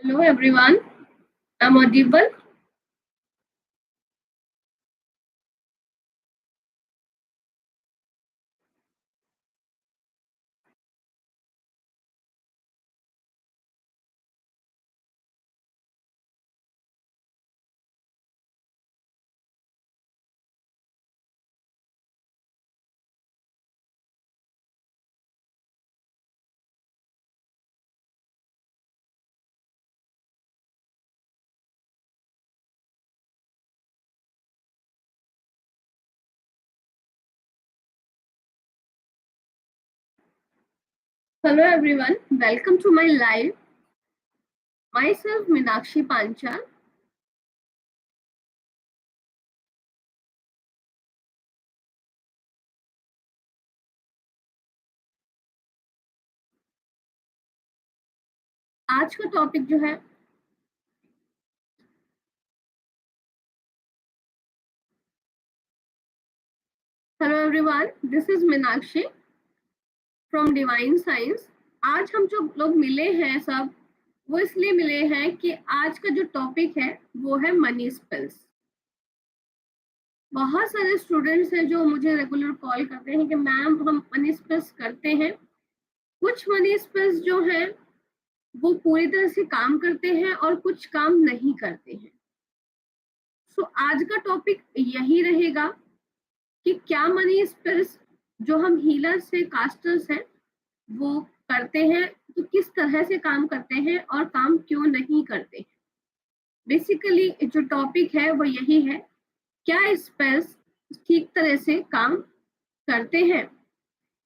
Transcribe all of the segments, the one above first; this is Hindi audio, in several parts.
Hello everyone, I'm audible. Hello everyone, welcome to my live. Myself Minakshi Panchal. आज का टॉपिक जो है hello everyone, this is Meenakshi from divine science. आज हम जो लोग मिले हैं सब वो इसलिए मिले हैं कि आज का जो टॉपिक है वो है मनी स्पेल्स। बहुत सारे स्टूडेंट्स हैं जो मुझे रेगुलर कॉल करते हैं कि मैम हम मनी स्पेल्स करते हैं। कुछ मनी स्पेल्स जो हैं वो पूरी तरह से काम करते हैं और कुछ काम नहीं करते हैं। सो आज का टॉपिक यही रहेगा कि क्या मनी स्पेल्स जो हम हीलर्स से कास्टर्स हैं वो करते हैं तो किस तरह से काम करते हैं और काम क्यों नहीं करते हैं। बेसिकली जो टॉपिक है वो यही है, क्या स्पेल्स ठीक तरह से काम करते हैं।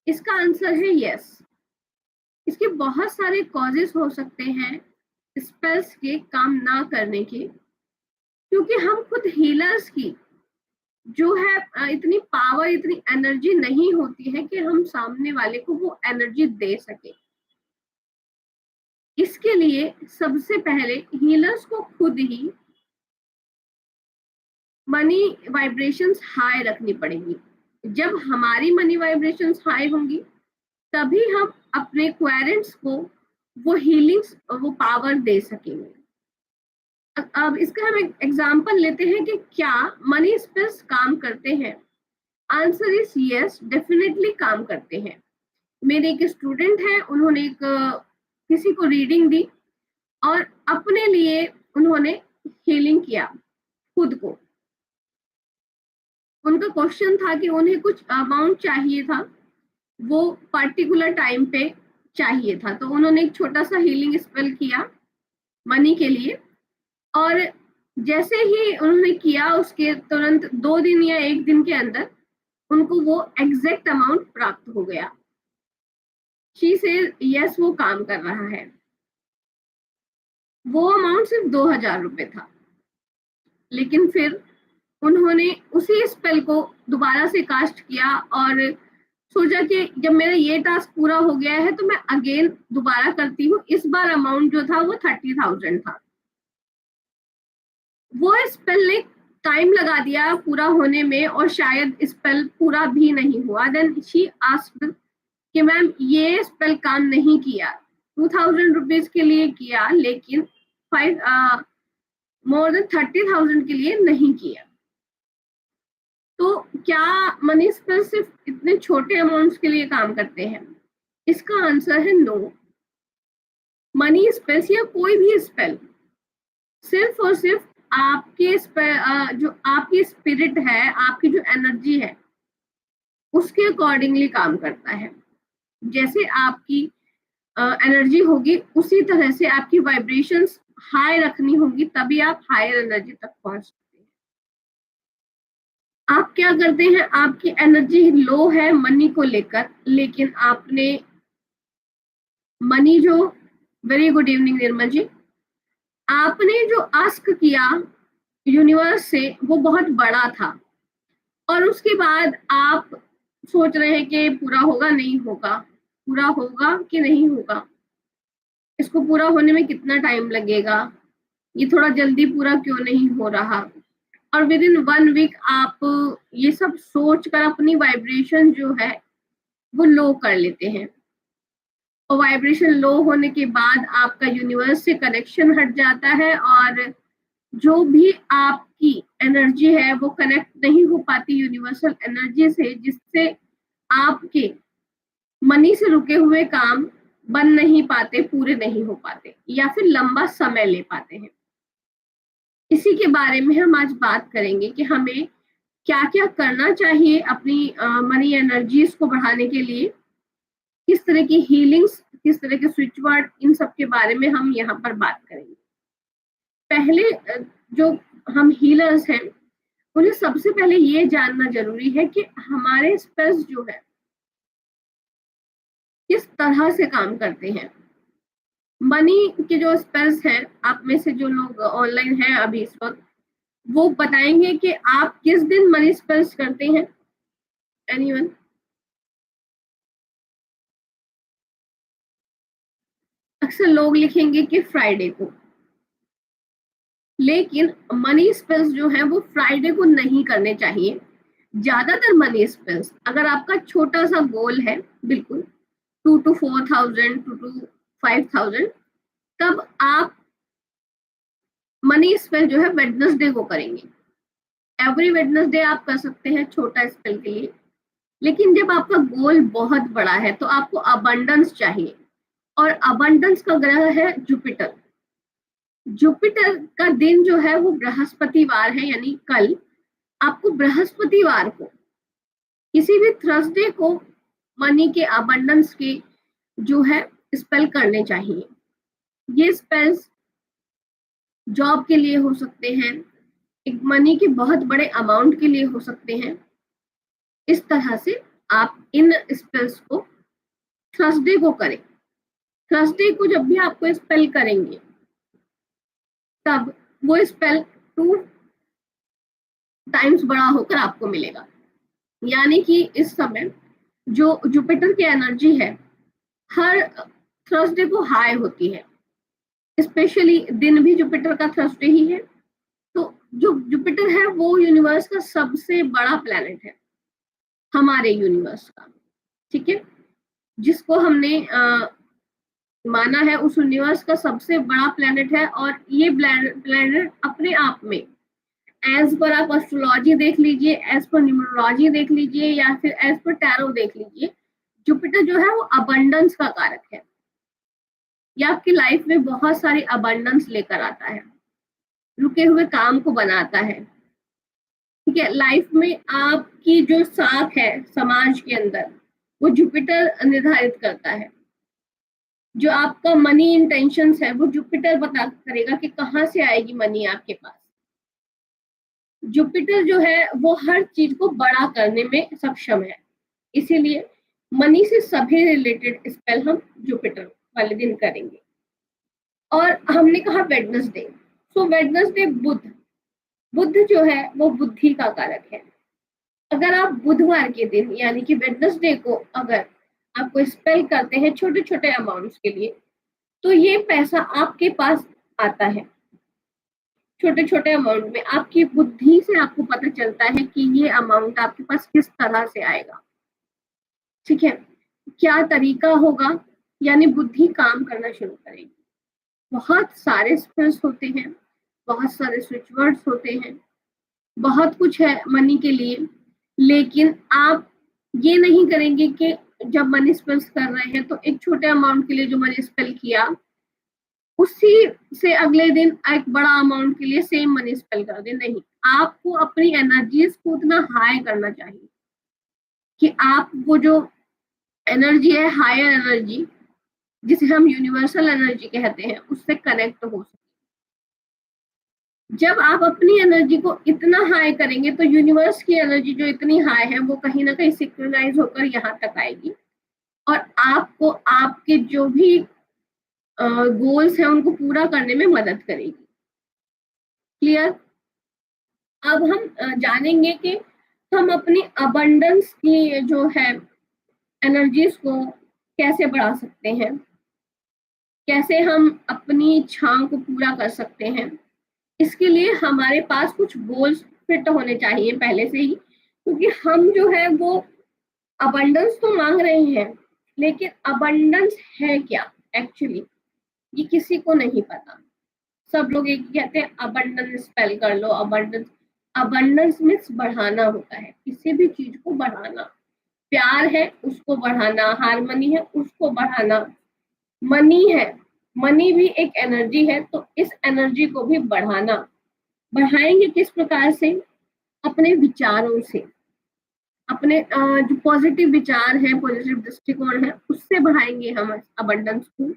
इसका आंसर है यस। इसके बहुत सारे कॉजेस हो सकते हैं स्पेल्स के काम ना करने के, क्योंकि हम खुद हीलर्स की जो है इतनी पावर, इतनी एनर्जी नहीं होती है कि हम सामने वाले को वो एनर्जी दे सके। इसके लिए सबसे पहले हीलर्स को खुद ही मनी वाइब्रेशंस हाई रखनी पड़ेगी। जब हमारी मनी वाइब्रेशंस हाई होंगी तभी हम अपने क्वायरेंट्स को वो हीलिंग्स, वो पावर दे सकेंगे। अब इसका हम एक एग्जांपल लेते हैं कि क्या मनी स्पेल्स काम करते हैं। आंसर इज यस, डेफिनेटली काम करते हैं। मेरे एक स्टूडेंट है, उन्होंने एक किसी को रीडिंग दी और अपने लिए उन्होंने हीलिंग किया खुद को। उनका क्वेश्चन था कि उन्हें कुछ अमाउंट चाहिए था, वो पर्टिकुलर टाइम पे चाहिए था, तो उन्होंने एक छोटा सा हीलिंग स्पेल किया मनी के लिए। और जैसे ही उन्होंने किया उसके तुरंत 2 दिन या 1 दिन के अंदर उनको वो एग्जैक्ट अमाउंट प्राप्त हो गया। शी से यस, वो काम कर रहा है। वो अमाउंट सिर्फ 2,000 रुपए था, लेकिन फिर उन्होंने उसी स्पेल को दोबारा से कास्ट किया और सोचा कि जब मेरा ये टास्क पूरा हो गया है तो मैं अगेन दोबारा करती हूँ। इस बार अमाउंट जो था वो 30,000 था। वो स्पेल ने टाइम लगा दिया पूरा होने में और शायद स्पेल पूरा भी नहीं हुआ। देन शी आस्क्ड कि मैम ये स्पेल काम नहीं किया। 2,000 रुपीज के लिए किया लेकिन 30,000 के लिए नहीं किया। तो क्या मनी स्पेल सिर्फ इतने छोटे अमाउंट्स के लिए काम करते हैं? इसका आंसर है नो। मनी स्पेल्स या कोई भी स्पेल सिर्फ और सिर्फ आपके जो आपकी स्पिरिट है, आपकी जो एनर्जी है उसके अकॉर्डिंगली काम करता है। जैसे आपकी एनर्जी होगी उसी तरह से आपकी वाइब्रेशंस हाई रखनी होगी, तभी आप हायर एनर्जी तक पहुंच सकते हैं। आप क्या करते हैं, आपकी एनर्जी लो है मनी को लेकर, लेकिन आपने मनी जो, वेरी गुड इवनिंग निर्मल जी, आपने जो आस्क किया यूनिवर्स से वो बहुत बड़ा था और उसके बाद आप सोच रहे हैं कि पूरा होगा नहीं होगा, पूरा होगा कि नहीं होगा, इसको पूरा होने में कितना टाइम लगेगा, ये थोड़ा जल्दी पूरा क्यों नहीं हो रहा। और विद इन 1 वीक आप ये सब सोच कर अपनी वाइब्रेशन जो है वो लो कर लेते हैं। और वाइब्रेशन लो होने के बाद आपका यूनिवर्स से कनेक्शन हट जाता है और जो भी आपकी एनर्जी है वो कनेक्ट नहीं हो पाती यूनिवर्सल एनर्जी से, जिससे आपके मनी से रुके हुए काम बन नहीं पाते, पूरे नहीं हो पाते या फिर लंबा समय ले पाते हैं। इसी के बारे में हम आज बात करेंगे कि हमें क्या क्या करना चाहिए अपनी मनी एनर्जीज को बढ़ाने के लिए, किस तरह की हीलिंग्स, किस तरह के स्विच वर्ड, इन सब के बारे में हम यहाँ पर बात करेंगे। पहले जो हम हीलर्स हैं उन्हें सबसे पहले ये जानना जरूरी है कि हमारे स्पेल्स जो है किस तरह से काम करते हैं। मनी के जो स्पेल्स हैं, आप में से जो लोग ऑनलाइन हैं अभी इस वक्त, वो बताएंगे कि आप किस दिन मनी स्पेल्स करते हैं। एनीवन? अक्सर लोग लिखेंगे कि फ्राइडे को, लेकिन मनी स्पेल्स जो है वो फ्राइडे को नहीं करने चाहिए। ज्यादातर मनी स्पेल्स, अगर आपका छोटा सा गोल है, बिल्कुल 2 to 4,000, 2 to 5,000, तब आप मनी स्पेल जो है वेडनेसडे को करेंगे। एवरी वेडनेसडे आप कर सकते हैं छोटा स्पेल के लिए। लेकिन जब आपका गोल बहुत बड़ा है तो आपको अबंडेंस चाहिए, और अबंडेंस का ग्रह है जुपिटर। जुपिटर का दिन जो है वो बृहस्पतिवार है, यानी कल आपको बृहस्पतिवार को, किसी भी थर्सडे को मनी के अबंडेंस के जो है स्पेल करने चाहिए। ये स्पेल्स जॉब के लिए हो सकते हैं, एक मनी के बहुत बड़े अमाउंट के लिए हो सकते हैं। इस तरह से आप इन स्पेल्स को थर्सडे को करें। थर्सडे को जब भी आपको स्पेल करेंगे तब वो स्पेल 2 टाइम्स बड़ा होकर आपको मिलेगा। यानी कि इस समय जो जुपिटर की एनर्जी है हर थर्सडे को हाई होती है। स्पेशली दिन भी जुपिटर का थर्सडे ही है। तो जो जुपिटर है वो यूनिवर्स का सबसे बड़ा प्लैनेट है, हमारे यूनिवर्स का, ठीक है, जिसको हमने माना है उस यूनिवर्स का सबसे बड़ा प्लैनेट है। और ये प्लैनेट अपने आप में, एज पर आप एस्ट्रोलॉजी देख लीजिए, एज पर न्यूमरोलॉजी देख लीजिए, या फिर एज पर टैरो देख लीजिए, जुपिटर जो है वो अबंडेंस का कारक है। ये आपकी लाइफ में बहुत सारी अबंडेंस लेकर आता है, रुके हुए काम को बनाता है, ठीक है। लाइफ में आपकी जो साख है समाज के अंदर वो जुपिटर निर्धारित करता है। जो आपका मनी इंटेंशंस है वो जुपिटर बता करेगा कि कहाँ से आएगी मनी आपके पास। जुपिटर जो है वो हर चीज को बड़ा करने में सक्षम है, इसीलिए मनी से सभी रिलेटेड स्पेल हम जुपिटर वाले दिन करेंगे। और हमने कहा वेडनेसडे, सो वेडनेसडे बुध, बुध जो है वो बुद्धि का कारक है। अगर आप बुधवार के दिन यानी कि वेडनेसडे को अगर आपको स्पेल करते हैं छोटे छोटे अमाउंट्स के लिए, तो ये पैसा आपके पास आता है छोटे छोटे अमाउंट में। आपकी बुद्धि से आपको पता चलता है कि ये अमाउंट आपके पास किस तरह से आएगा, ठीक है, क्या तरीका होगा, यानी बुद्धि काम करना शुरू करेगी। बहुत सारे स्पेल्स होते हैं, बहुत सारे स्विच वर्ड्स होते हैं, बहुत कुछ है मनी के लिए। लेकिन आप ये नहीं करेंगे कि जब मनी स्पेल्स कर रहे हैं तो एक छोटे अमाउंट के लिए जो मनी स्पेल किया उसी से अगले दिन एक बड़ा अमाउंट के लिए सेम मनी स्पेल कर दे। नहीं, आपको अपनी एनर्जीज को उतना हाई करना चाहिए कि आप वो जो एनर्जी है, हायर एनर्जी जिसे हम यूनिवर्सल एनर्जी कहते हैं, उससे कनेक्ट हो सके। जब आप अपनी एनर्जी को इतना हाई करेंगे तो यूनिवर्स की एनर्जी जो इतनी हाई है वो कहीं ना कहीं सिंक्रोनाइज होकर यहाँ तक आएगी और आपको आपके जो भी गोल्स हैं उनको पूरा करने में मदद करेगी। क्लियर? अब हम जानेंगे कि हम अपनी अबंडेंस की जो है एनर्जीज को कैसे बढ़ा सकते हैं, कैसे हम अपनी इच्छाओं को पूरा कर सकते हैं। इसके लिए हमारे पास कुछ गोल्स फिट होने चाहिए पहले से ही, क्योंकि हम जो है वो अबंडेंस तो मांग रहे हैं, लेकिन अबंडेंस है क्या एक्चुअली, ये किसी को नहीं पता। सब लोग एक कहते हैं अबंडेंस स्पेल कर लो, अबंडेंस। अबंडेंस मीन्स बढ़ाना होता है, किसी भी चीज को बढ़ाना। प्यार है उसको बढ़ाना, हारमोनी है उसको बढ़ाना, मनी है, मनी भी एक एनर्जी है, तो इस एनर्जी को भी बढ़ाना। बढ़ाएंगे किस प्रकार से? अपने विचारों से, अपने जो पॉजिटिव विचार है, पॉजिटिव दृष्टिकोण है, उससे बढ़ाएंगे हम अबंडेंस को।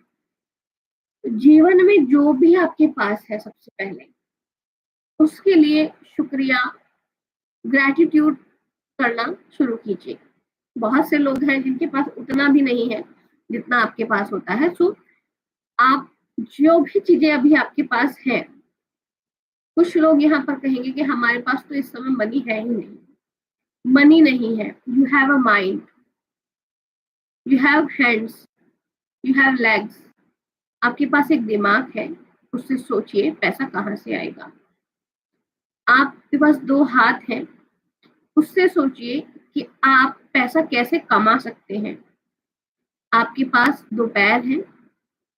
जीवन में जो भी आपके पास है, सबसे पहले उसके लिए शुक्रिया, ग्रैटिट्यूड करना शुरू कीजिए। बहुत से लोग हैं जिनके पास उतना भी नहीं है जितना आपके पास होता है। सो आप जो भी चीजें अभी आपके पास है, कुछ लोग यहाँ पर कहेंगे कि हमारे पास तो इस समय मनी है ही नहीं। मनी नहीं है, you have a mind, you have hands, you have legs. आपके पास एक दिमाग है, उससे सोचिए पैसा कहाँ से आएगा। आपके पास दो हाथ हैं, उससे सोचिए कि आप पैसा कैसे कमा सकते हैं। आपके पास दो पैर हैं,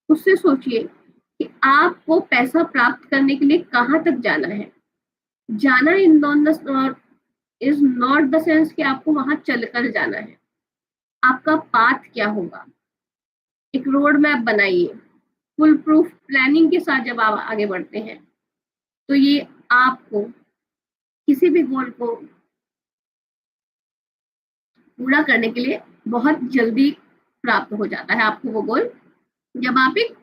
उससे सोचिए कि आपको पैसा प्राप्त करने के लिए कहाँ तक जाना है। जाना इज नॉट द सेंस कि आपको वहां चलकर जाना है। आपका पाथ क्या होगा, एक रोड मैप बनाइए। फुल प्रूफ प्लानिंग के साथ जब आप आगे बढ़ते हैं, तो ये आपको किसी भी गोल को पूरा करने के लिए बहुत जल्दी प्राप्त हो जाता है आपको वो गोल, जब आप एक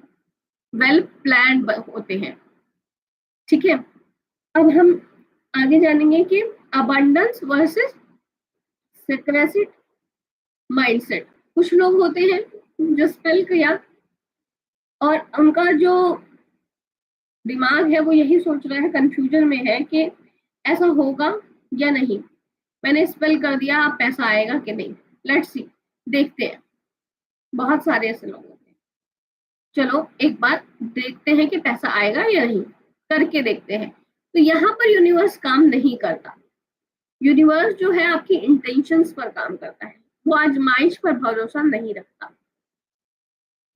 वेल प्लान्ड होते हैं। ठीक है, अब हम आगे जानेंगे कि अबंडेंस वर्सेस स्कैर्सिटी माइंडसेट। कुछ लोग होते हैं जो स्पेल किया और उनका जो दिमाग है वो यही सोच रहा है, कंफ्यूजन में है कि ऐसा होगा या नहीं। मैंने स्पेल कर दिया, अब पैसा आएगा कि नहीं, लेट्स सी, देखते हैं। बहुत सारे ऐसे लोग होते हैं। चलो एक बार देखते हैं कि पैसा आएगा या नहीं, करके देखते हैं। तो यहाँ पर यूनिवर्स काम नहीं करता। यूनिवर्स जो है आपकी इंटेंशंस पर काम करता है, वो आजमाइश पर भरोसा नहीं रखता।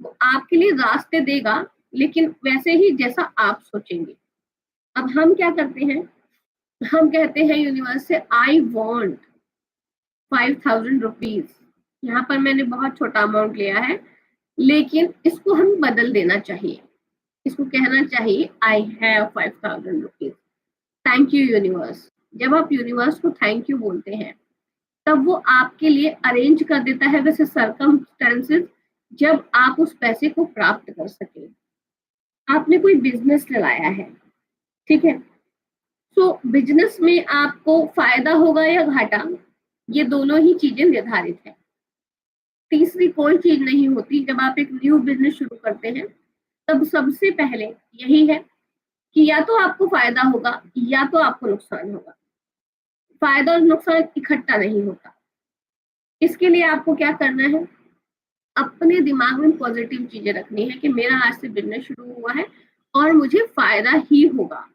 वो आपके लिए रास्ते देगा, लेकिन वैसे ही जैसा आप सोचेंगे। अब हम क्या करते हैं, हम कहते हैं यूनिवर्स से आई वॉन्ट 5,000 रुपीज। यहाँ पर मैंने बहुत छोटा अमाउंट लिया है, लेकिन इसको हम बदल देना चाहिए। इसको कहना चाहिए I have 5,000 rupees, thank you universe. जब आप यूनिवर्स को थैंक यू बोलते हैं, तब वो आपके लिए अरेंज कर देता है वैसे सर्कमस्टेंसेस, जब आप उस पैसे को प्राप्त कर सके। आपने कोई बिजनेस लगाया है, ठीक है, तो बिजनेस में आपको फायदा होगा या घाटा, ये दोनों ही चीजें निर्धारित है। तीसरी कोई चीज नहीं होती। जब आप एक न्यू बिजनेस शुरू करते हैं, तब सबसे पहले यही है कि या तो आपको फायदा होगा या तो आपको नुकसान होगा। फायदा और नुकसान इकट्ठा नहीं होता। इसके लिए आपको क्या करना है, अपने दिमाग में पॉजिटिव चीजें रखनी है कि मेरा आज से बिजनेस शुरू हुआ है और मुझे फायदा ही होगा।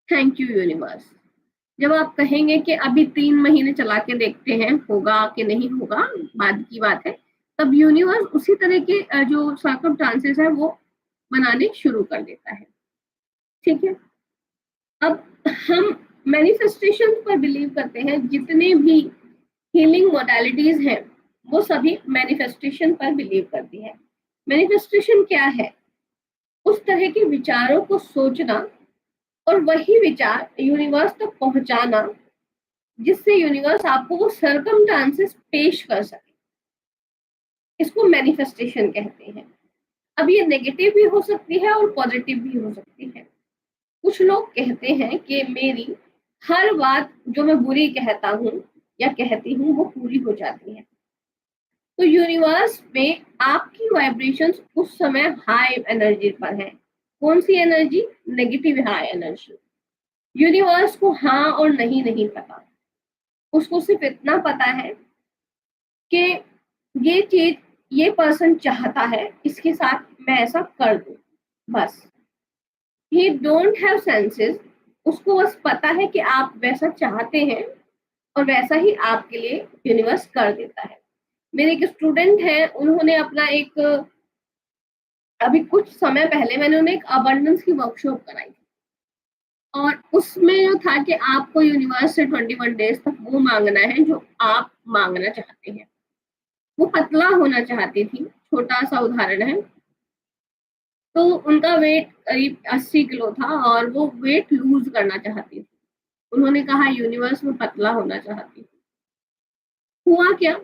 Thank you universe. जब आप कहेंगे कि अभी 3 महीने चला के देखते हैं होगा कि नहीं होगा, बाद की बात है, तब यूनिवर्स उसी तरह के जो सर्कमस्टांसेस है वो बनाने शुरू कर देता है। ठीक है, अब हम मैनिफेस्टेशन पर बिलीव करते हैं। जितने भी हीलिंग मोडालिटीज हैं, वो सभी मैनिफेस्टेशन पर बिलीव करती है। मैनिफेस्टेशन क्या है? उस तरह के विचारों को सोचना और वही विचार यूनिवर्स तक पहुंचाना, जिससे यूनिवर्स आपको वो सर्कमस्टांसेस पेश कर सके। इसको मैनिफेस्टेशन कहते हैं। अब ये नेगेटिव भी हो सकती है और पॉजिटिव भी हो सकती है। कुछ लोग कहते हैं कि मेरी हर बात जो मैं बुरी कहता हूँ या कहती हूँ वो पूरी हो जाती है। तो यूनिवर्स में आपकी वाइब्रेशंस उस समय हाई एनर्जी पर है। कौन सी energy? Negative high energy. Universe को हाँ और नहीं नहीं पता। उसको सिर्फ इतना पता है कि ये चीज ये पर्सन चाहता है, इसके साथ मैं ऐसा कर दूं, बस। ही डोंट हैव सेंसेस। उसको बस पता है कि आप वैसा चाहते हैं और वैसा ही आपके लिए यूनिवर्स कर देता है। मेरे एक स्टूडेंट है, उन्होंने अपना एक, अभी कुछ समय पहले मैंने उन्हें एक अबंडेंस की वर्कशॉप कराई थी, और उसमें जो था कि आपको यूनिवर्स से 21 डेज तक वो मांगना है जो आप मांगना चाहते हैं। वो पतला होना चाहती थी, छोटा सा उदाहरण है। तो उनका वेट करीब 80 किलो था और वो वेट लूज करना चाहती थी। उन्होंने कहा यूनिवर्स में पतला होना चाहती थी। हुआ क्या,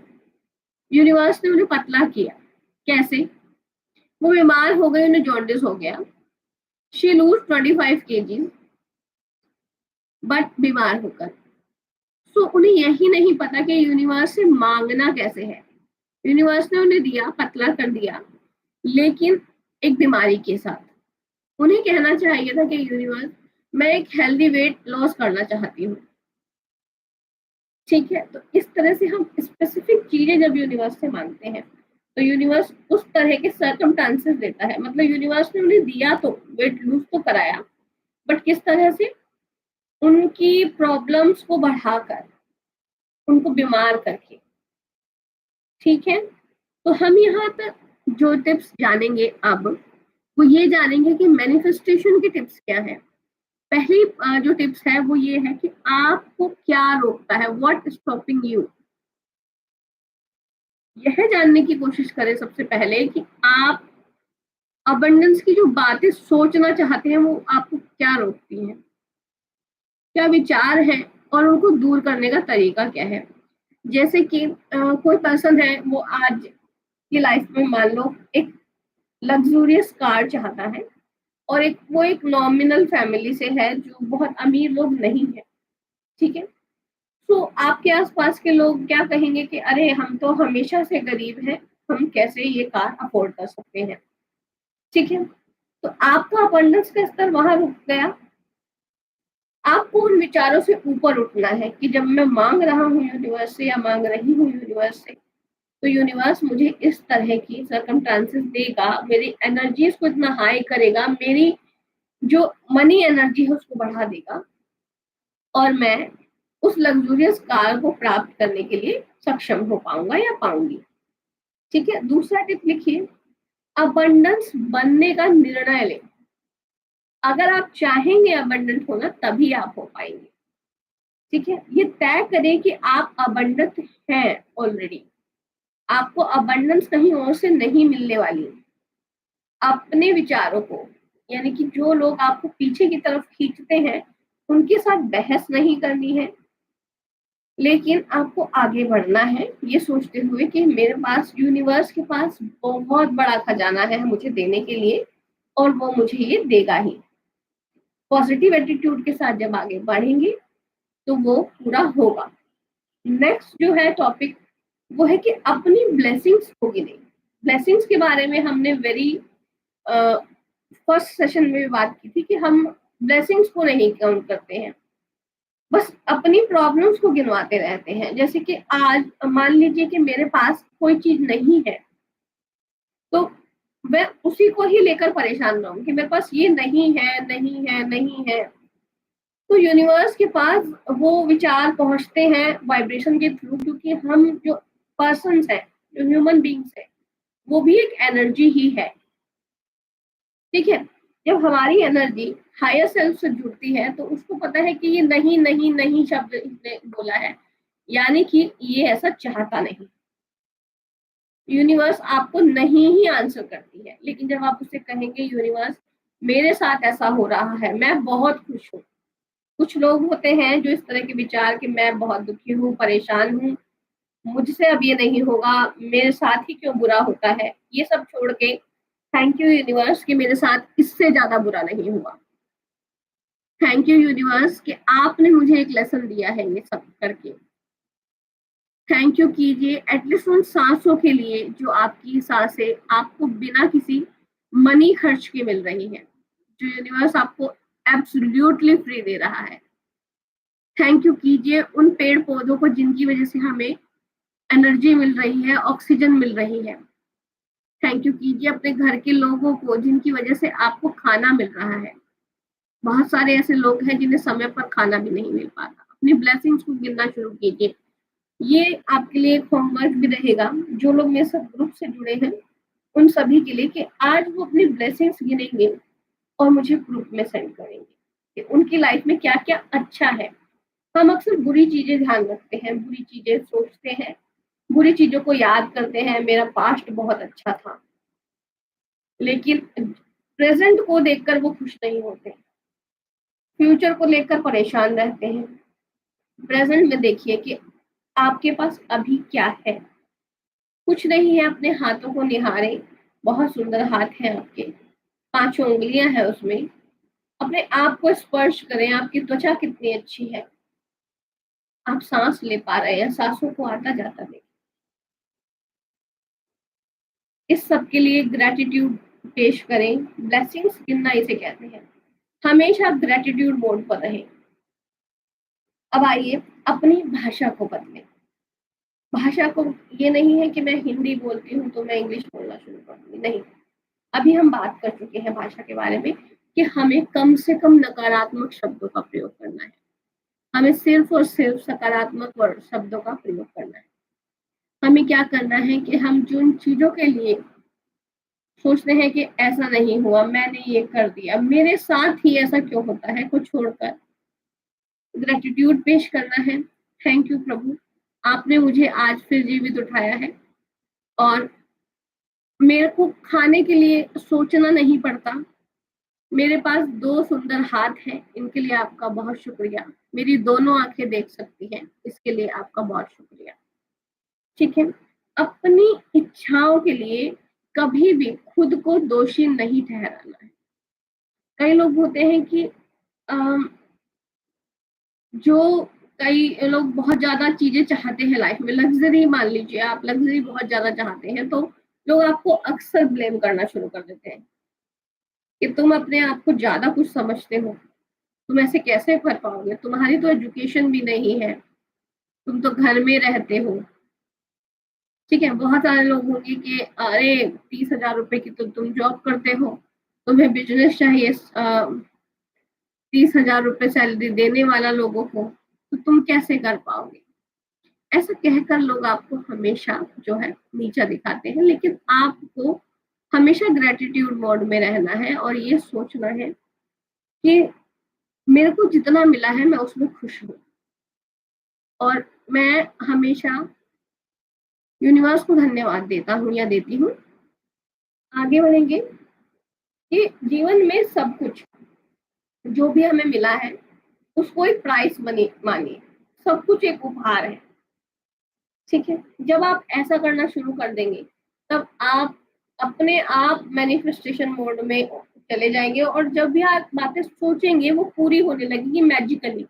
यूनिवर्स ने उन्हें पतला किया। कैसे? वो बीमार हो गई, उन्हें जॉन्डिस हो गया। शी लूज 25 kg, बट बीमार होकर। सो उन्हें यही नहीं पता कि यूनिवर्स से मांगना कैसे है। यूनिवर्स ने उन्हें दिया, पतला कर दिया, लेकिन एक बीमारी के साथ। उन्हें कहना चाहिए था कि यूनिवर्स, मैं एक हेल्दी वेट लॉस करना चाहती हूँ। ठीक है, तो इस तरह से हम स्पेसिफिक चीजें जब यूनिवर्स से मांगते हैं तो यूनिवर्स उस तरह के सर्कमस्टांसेस देता है। मतलब यूनिवर्स ने उन्हें दिया तो वेट लूज तो कराया, बट किस तरह से? उनकी प्रॉब्लम्स को बढ़ाकर, उनको बीमार करके। ठीक है, तो हम यहाँ पर जो टिप्स जानेंगे अब, वो ये जानेंगे कि मैनिफेस्टेशन की टिप्स क्या है। पहली जो टिप्स है वो ये है कि आपको क्या रोकता है, व्हाट स्टॉपिंग यू। यह जानने की कोशिश करें सबसे पहले कि आप अबंडेंस की जो बातें सोचना चाहते हैं वो आपको क्या रोकती हैं, क्या विचार है, और उनको दूर करने का तरीका क्या है। जैसे कि कोई पर्सन है, वो आज की लाइफ में मान लो एक लग्जूरियस कार चाहता है, और वो एक नॉमिनल फैमिली से है जो बहुत अमीर लोग नहीं है। ठीक है, तो आपके आसपास के लोग क्या कहेंगे कि अरे हम तो हमेशा से गरीब हैं, हम कैसे ये कार अफोर्ड कर सकते हैं। ठीक है, तो आपका अबंडेंस का स्तर वहां रुक गया। आपको उन विचारों से ऊपर उठना है कि जब मैं मांग रहा हूँ यूनिवर्स से या मांग रही हूँ यूनिवर्स से, तो यूनिवर्स मुझे इस तरह की सर्कमस्टांसेस देगा, मेरी एनर्जीज को इतना हाई करेगा, मेरी जो मनी एनर्जी है उसको बढ़ा देगा, और मैं उस लग्जूरियस कार को प्राप्त करने के लिए सक्षम हो पाऊंगा या पाऊंगी। ठीक है, दूसरा टिप लिखिए, अबंडेंस बनने का निर्णय लें। अगर आप चाहेंगे अबंडेंट होना तभी आप हो पाएंगे। ठीक है, ये तय करें कि आप अबंडेंट हैं ऑलरेडी, आपको अबंडेंस कहीं और से नहीं मिलने वाली। अपने विचारों को, यानी कि जो लोग आपको पीछे की तरफ खींचते हैं उनके साथ बहस नहीं करनी है, लेकिन आपको आगे बढ़ना है ये सोचते हुए कि मेरे पास, यूनिवर्स के पास बहुत बड़ा खजाना है मुझे देने के लिए, और वो मुझे ये देगा ही। पॉजिटिव एटीट्यूड के साथ जब आगे बढ़ेंगे तो वो पूरा होगा। नेक्स्ट जो है टॉपिक, वो है कि अपनी ब्लेसिंग्स को गिने। ब्लेसिंग्स के बारे में हमने वेरी फर्स्ट सेशन में भी बात की थी कि हम ब्लेसिंग्स को नहीं काउंट करते हैं, बस अपनी प्रॉब्लम्स को गिनवाते रहते हैं। जैसे कि आज मान लीजिए कि मेरे पास कोई चीज नहीं है, तो मैं उसी को ही लेकर परेशान रहूं कि मेरे पास ये नहीं है, नहीं है, नहीं है। तो यूनिवर्स के पास वो विचार पहुंचते हैं वाइब्रेशन के थ्रू, क्योंकि हम जो पर्सन है, जो ह्यूमन बींग्स है, वो भी एक एनर्जी ही है। ठीक है, जब हमारी एनर्जी हायर सेल्फ से जुड़ती है तो उसको पता है कि ये नहीं नहीं नहीं शब्द इसने बोला है, यानी कि ये ऐसा चाहता नहीं। यूनिवर्स आपको नहीं ही आंसर करती है, लेकिन जब आप उसे कहेंगे यूनिवर्स मेरे साथ ऐसा हो रहा है, मैं बहुत खुश हूँ। कुछ लोग होते हैं जो इस तरह के विचार कि मैं बहुत दुखी हूँ, परेशान हूँ, मुझसे अब ये नहीं होगा, मेरे साथ ही क्यों बुरा होता है, ये सब छोड़ के थैंक यू यूनिवर्स कि मेरे साथ इससे ज्यादा बुरा नहीं हुआ। थैंक यू यूनिवर्स कि आपने मुझे एक लेसन दिया है ये सब करके। थैंक यू कीजिए एटलीस्ट उन सांसों के लिए जो आपकी सांसें आपको बिना किसी मनी खर्च के मिल रही है, जो यूनिवर्स आपको एब्सोल्युटली फ्री दे रहा है। थैंक यू कीजिए उन पेड़ पौधों को जिनकी वजह से हमें एनर्जी मिल रही है, ऑक्सीजन मिल रही है। थैंक यू कीजिए अपने घर के लोगों को जिनकी वजह से आपको खाना मिल रहा है। बहुत सारे ऐसे लोग हैं जिन्हें समय पर खाना भी नहीं मिल पाता। अपनी ब्लेसिंग्स को गिनना शुरू कीजिए। ये आपके लिए एक होमवर्क भी रहेगा, जो लोग मेरे साथ ग्रुप से जुड़े हैं उन सभी के लिए, कि आज वो अपनी ब्लेसिंग्स गिनेंगे और मुझे ग्रुप में सेंड करेंगे कि उनकी लाइफ में क्या क्या अच्छा है। हम अक्सर बुरी चीजें ध्यान रखते हैं, बुरी चीजें सोचते हैं, बुरी चीजों को याद करते हैं, मेरा पास्ट बहुत अच्छा था, लेकिन प्रेजेंट को देखकर वो खुश नहीं होते, फ्यूचर को लेकर परेशान रहते हैं। प्रेजेंट में देखिए कि आपके पास अभी क्या है। कुछ नहीं है, अपने हाथों को निहारें, बहुत सुंदर हाथ है आपके, 5 उंगलियां हैं उसमें। अपने आप को स्पर्श करें, आपकी त्वचा कितनी अच्छी है, आप सांस ले पा रहे हैं, सांसों को आता जाता देखें। इस सब के लिए ग्रेटिट्यूड पेश करें। ब्लेसिंग्स गिनना इसे कहते हैं। हमेशा ग्रेटिट्यूड मोड पर रहें। अब आइए अपनी भाषा को बदलें। भाषा को ये नहीं है कि मैं हिंदी बोलती हूँ तो मैं इंग्लिश बोलना शुरू कर दूंगी, नहीं। अभी हम बात कर चुके हैं भाषा के बारे में कि हमें कम से कम नकारात्मक शब्दों का प्रयोग करना है, हमें सिर्फ और सिर्फ सकारात्मक शब्दों का प्रयोग करना है। हमें क्या करना है कि हम जिन चीजों के लिए सोचते हैं कि ऐसा नहीं हुआ, मैंने ये कर दिया, मेरे साथ ही ऐसा क्यों होता है, को छोड़कर ग्रेटिट्यूड पेश करना है। थैंक यू प्रभु, आपने मुझे आज फिर जीवित उठाया है और मेरे को खाने के लिए सोचना नहीं पड़ता। मेरे पास 2 सुंदर हाथ हैं, इनके लिए आपका बहुत शुक्रिया। मेरी दोनों आंखें देख सकती हैं, इसके लिए आपका बहुत शुक्रिया। ठीक है। अपनी इच्छाओं के लिए कभी भी खुद को दोषी नहीं ठहराना है। कई लोग होते हैं कि जो कई लोग बहुत ज्यादा चीजें चाहते हैं लाइफ में, लग्जरी मान लीजिए, आप लग्जरी बहुत ज्यादा चाहते हैं तो लोग आपको अक्सर ब्लेम करना शुरू कर देते हैं कि तुम अपने आप को ज्यादा कुछ समझते हो, तुम ऐसे कैसे कर पाओगे, तुम्हारी तो एजुकेशन भी नहीं है, तुम तो घर में रहते हो। ठीक है, बहुत सारे लोग होंगे कि अरे 30,000 रुपए की तो तुम जॉब करते हो, तुम्हें बिजनेस चाहिए 30,000 रुपए सैलरी देने वाला लोगों को, तो तुम कैसे कर पाओगे। ऐसा कहकर लोग आपको हमेशा जो है नीचा दिखाते हैं, लेकिन आपको हमेशा ग्रेटिट्यूड मोड में रहना है और ये सोचना है कि मेरे को जितना मिला है मैं उसमें खुश हूँ और मैं हमेशा यूनिवर्स को धन्यवाद देता हूँ या देती हूँ। आगे बढ़ेंगे कि जीवन में सब कुछ जो भी हमें मिला है उसको एक प्राइस बने मानिए, सब कुछ एक उपहार है। ठीक है, जब आप ऐसा करना शुरू कर देंगे तब आप अपने आप मैनिफेस्टेशन मोड में चले जाएंगे और जब भी आप बातें सोचेंगे वो पूरी होने लगेगी मैजिकली।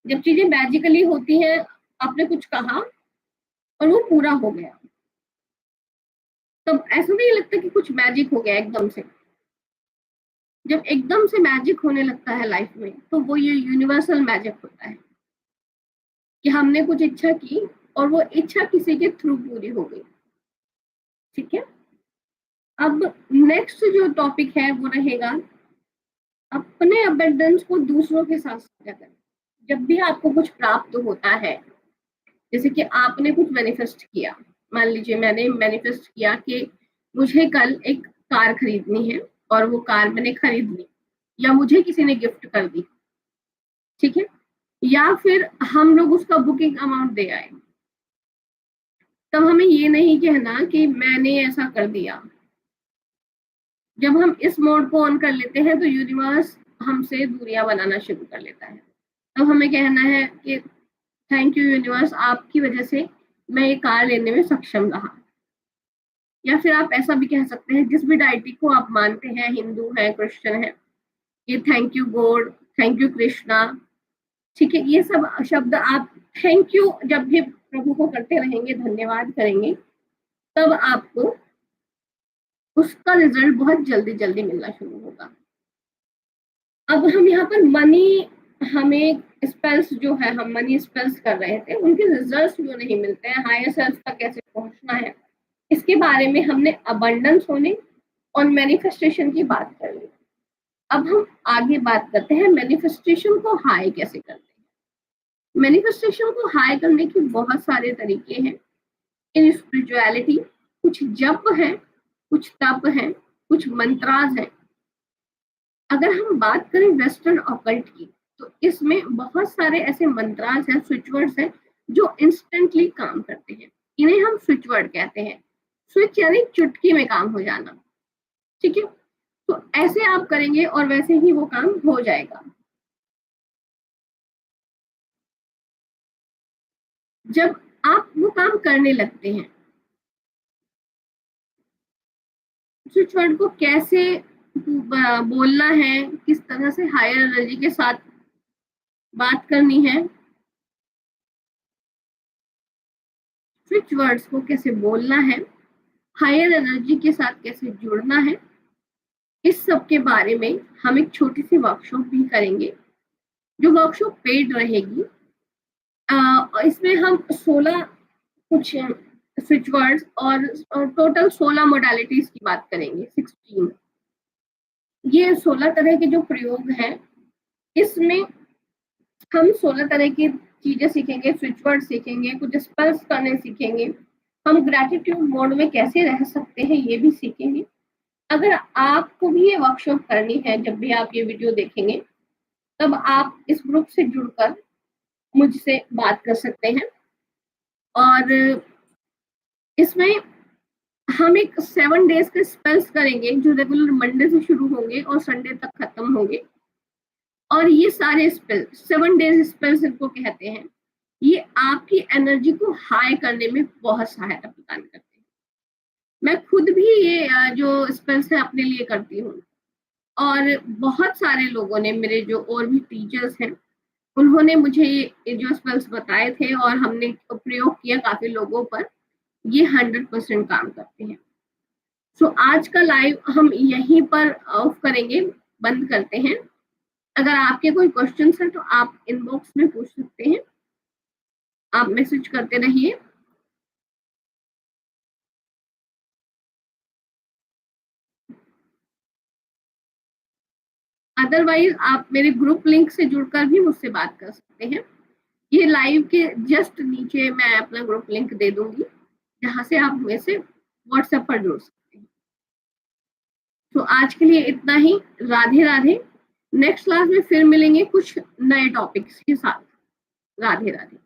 जब चीजें मैजिकली होती हैं, आपने कुछ कहा और वो पूरा हो गया, तब ऐसा नहीं लगता कि कुछ मैजिक हो गया एकदम से। जब एकदम से मैजिक होने लगता है लाइफ में तो वो ये यूनिवर्सल मैजिक होता है कि हमने कुछ इच्छा की और वो इच्छा किसी के थ्रू पूरी हो गई। ठीक है, अब नेक्स्ट जो टॉपिक है वो रहेगा अपने अबंडेंस को दूसरों के साथ साझा करें। जब भी आपको कुछ प्राप्त होता है, जैसे कि आपने कुछ मैनिफेस्ट किया, मान लीजिए मैंने मैनिफेस्ट किया कि मुझे कल एक कार खरीदनी है और वो कार मैंने खरीद ली या मुझे किसी ने गिफ्ट कर दी। ठीक है, या फिर हम लोग उसका बुकिंग अमाउंट दे आए, तब हमें ये नहीं कहना कि मैंने ऐसा कर दिया। जब हम इस मोड को ऑन कर लेते हैं तो यूनिवर्स हमसे दूरियां बनाना शुरू कर लेता है। तब हमें कहना है कि थैंक यू यूनिवर्स, आपकी वजह से मैं ये कार लेने में सक्षम रहा। या फिर आप ऐसा भी कह सकते हैं, जिस भी डाइटी को आप मानते हैं, हिंदू है, क्रिश्चियन है, ये thank you God, thank you Krishna. ठीक है, ये सब शब्द आप थैंक यू जब भी प्रभु को करते रहेंगे, धन्यवाद करेंगे, तब आपको उसका रिजल्ट बहुत जल्दी जल्दी मिलना शुरू होगा। अब हम यहाँ पर मनी, हमें स्पेल्स जो है, हम मनी स्पेल्स कर रहे थे, उनके रिजल्ट्स क्यों नहीं मिलते हैं, हायर सेल्फ तक कैसे पहुंचना है, इसके बारे में हमने अबंडेंस होने और मैनिफेस्टेशन की बात कर ली। अब हम आगे बात करते हैं मैनिफेस्टेशन को हाई कैसे करते हैं। मैनिफेस्टेशन को हाई करने के बहुत सारे तरीके हैं इन स्पिरिचुअलिटी। कुछ जप है, कुछ तप है, कुछ मंत्राज है। अगर हम बात करें वेस्टर्न ऑकल्ट की, तो इसमें बहुत सारे ऐसे मंत्राज हैं, स्विच वर्ड्स हैं जो इंस्टेंटली काम करते हैं। इन्हें हम स्विच वर्ड कहते हैं। स्विच यानी चुटकी में काम हो जाना, ठीक है। तो ऐसे आप करेंगे और वैसे ही वो काम हो जाएगा। जब आप वो काम करने लगते हैं, स्विच वर्ड को कैसे बोलना है, किस तरह से हायर एनर्जी के साथ बात करनी है, स्विच वर्ड्स को कैसे बोलना है, हायर एनर्जी के साथ कैसे जुड़ना है, इस सब के बारे में हम एक छोटी सी वर्कशॉप भी करेंगे, जो वर्कशॉप पेड रहेगी। इसमें हम 16 कुछ स्विच वर्ड्स और टोटल 16 मोडालिटीज की बात करेंगे, 16। ये 16 तरह के जो प्रयोग हैं, इसमें हम 16 तरह की चीजें सीखेंगे, स्विच वर्ड सीखेंगे, कुछ स्पेल्स करने सीखेंगे, हम ग्रेटिट्यूड मोड में कैसे रह सकते हैं ये भी सीखेंगे। अगर आपको भी ये वर्कशॉप करनी है, जब भी आप ये वीडियो देखेंगे, तब आप इस ग्रुप से जुड़कर मुझसे बात कर सकते हैं। और इसमें हम एक 7 डेज के स्पेल्स करेंगे, जो रेगुलर मंडे से शुरू होंगे और संडे तक खत्म होंगे। और ये सारे स्पेल 7 डेज स्पेल्स इनको कहते हैं। ये आपकी एनर्जी को हाई करने में बहुत सहायता प्रदान करते हैं। मैं खुद भी ये जो स्पेल्स है अपने लिए करती हूँ, और बहुत सारे लोगों ने, मेरे जो और भी टीचर्स हैं, उन्होंने मुझे ये जो स्पेल्स बताए थे और हमने प्रयोग किया काफी लोगों पर, ये 100% काम करते हैं। सो आज का लाइव हम यहीं पर ऑफ करेंगे, बंद करते हैं। अगर आपके कोई क्वेश्चंस हैं तो आप इनबॉक्स में पूछ सकते हैं, आप मैसेज करते रहिए। अदरवाइज आप मेरे ग्रुप लिंक से जुड़कर भी मुझसे बात कर सकते हैं। ये लाइव के जस्ट नीचे मैं अपना ग्रुप लिंक दे दूंगी, जहां से आप मेरे से व्हाट्सएप पर जुड़ सकते हैं। तो आज के लिए इतना ही। राधे राधे। नेक्स्ट क्लास में फिर मिलेंगे कुछ नए टॉपिक्स के साथ। राधे राधे।